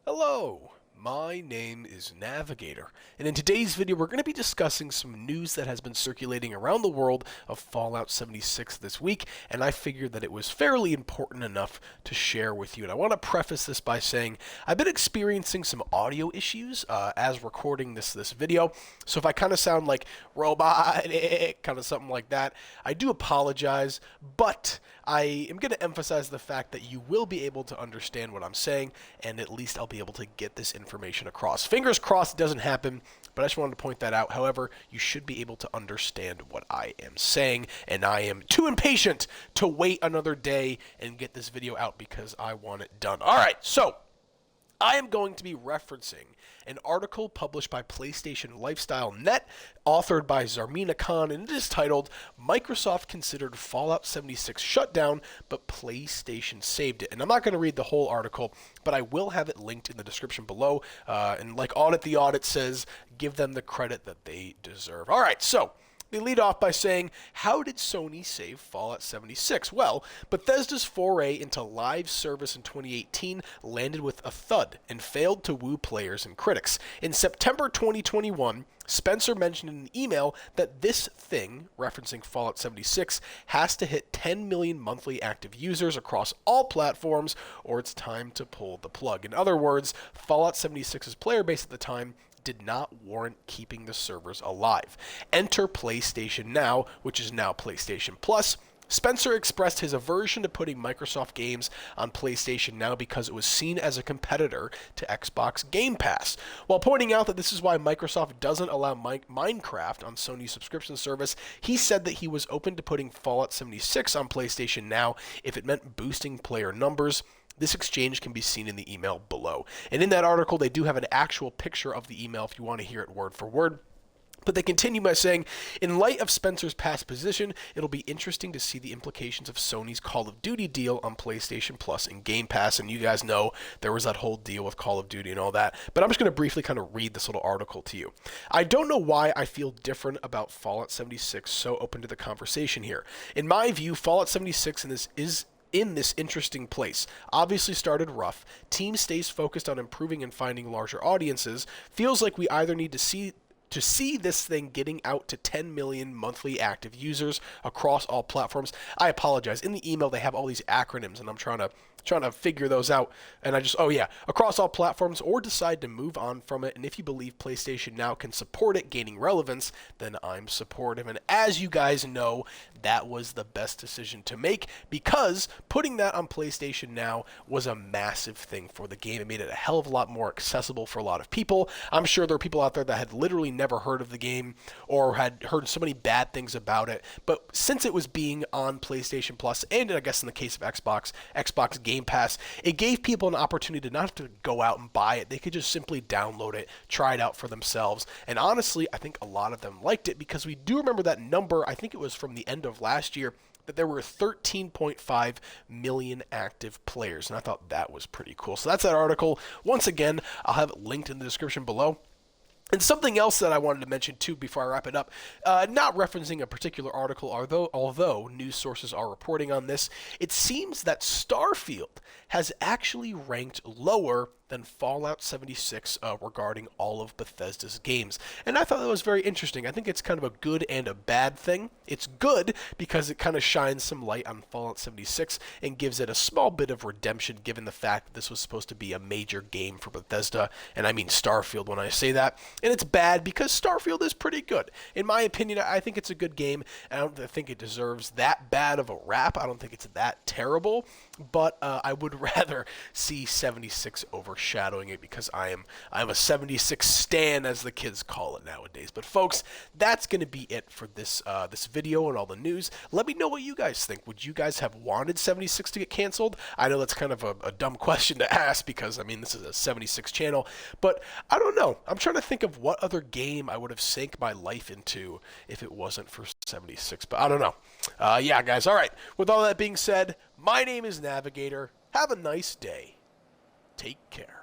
Hello, my name is Navigator, and in today's video we're going to be discussing some news that has been circulating around the world of Fallout 76 this week, and I figured that it was fairly important enough to share with you. And I want to preface this by saying I've been experiencing some audio issues as recording this video, so if I kind of sound like robotic, kind of something like that, I do apologize, but I am going to emphasize the fact that you will be able to understand what I'm saying, and at least I'll be able to get this information across. Fingers crossed it doesn't happen, but I just wanted to point that out. However, you should be able to understand what I am saying, and I am too impatient to wait another day and get this video out because I want it done. Alright, so I am going to be referencing an article published by PlayStation Lifestyle Net, authored by Zarmina Khan, and it is titled, Microsoft Considered Fallout 76 Shutdown, but PlayStation Saved It. And I'm not going to read the whole article, but I will have it linked in the description below. And like Audit the Audit says, give them the credit that they deserve. Alright, so they lead off by saying, how did Sony save Fallout 76? Well, Bethesda's foray into live service in 2018 landed with a thud and failed to woo players and critics. In September 2021, Spencer mentioned in an email that this thing, referencing Fallout 76, has to hit 10 million monthly active users across all platforms or it's time to pull the plug. In other words, Fallout 76's player base at the time did not warrant keeping the servers alive. Enter PlayStation Now, which is now PlayStation Plus. Spencer expressed his aversion to putting Microsoft games on PlayStation Now because it was seen as a competitor to Xbox Game Pass, while pointing out that this is why Microsoft doesn't allow Minecraft on Sony's subscription service. He said that he was open to putting Fallout 76 on PlayStation Now if it meant boosting player numbers. This exchange can be seen in the email below. And in that article, they do have an actual picture of the email if you want to hear it word for word. But they continue by saying, in light of Spencer's past position, it'll be interesting to see the implications of Sony's Call of Duty deal on PlayStation Plus and Game Pass. And you guys know there was that whole deal with Call of Duty and all that. But I'm just going to briefly kind of read this little article to you. I don't know why I feel different about Fallout 76, so open to the conversation here. In my view, Fallout 76 is in this interesting place. Obviously started rough. Team stays focused on improving and finding larger audiences. Feels like we either need to see this thing getting out to 10 million monthly active users across all platforms. I apologize. In the email, they have all these acronyms, and I'm trying to figure those out. And across all platforms, or decide to move on from it. And if you believe PlayStation Now can support it gaining relevance, then I'm supportive. And as you guys know, that was the best decision to make because putting that on PlayStation Now was a massive thing for the game. It made it a hell of a lot more accessible for a lot of people. I'm sure there are people out there that had literally never heard of the game or had heard so many bad things about it. But since it was being on PlayStation Plus, and I guess in the case of Xbox Game Pass, it gave people an opportunity to not have to go out and buy it. They could just simply download it, try it out for themselves. And honestly, I think a lot of them liked it because we do remember that number. I think it was from the end of last year that there were 13.5 million active players. And I thought that was pretty cool. So that's that article. Once again, I'll have it linked in the description below. And something else that I wanted to mention too before I wrap it up, not referencing a particular article, although news sources are reporting on this, it seems that Starfield has actually ranked lower than Fallout 76 regarding all of Bethesda's games. And I thought that was very interesting. I think it's kind of a good and a bad thing. It's good because it kind of shines some light on Fallout 76 and gives it a small bit of redemption given the fact that this was supposed to be a major game for Bethesda, and I mean Starfield when I say that. And it's bad because Starfield is pretty good. In my opinion, I think it's a good game. I don't think it deserves that bad of a rap. I don't think it's that terrible, but I would rather see 76 overshadowing it because I'm a 76 stan, as the kids call it nowadays. But folks, that's going to be it for this video and all the news. Let me know what you guys think. Would you guys have wanted 76 to get canceled? I know that's kind of a dumb question to ask because, I mean, this is a 76 channel, but I don't know. I'm trying to think of what other game I would have sank my life into if it wasn't for 76, but I don't know. Yeah, guys, all right. With all that being said, my name is Navigator. Have a nice day. Take care.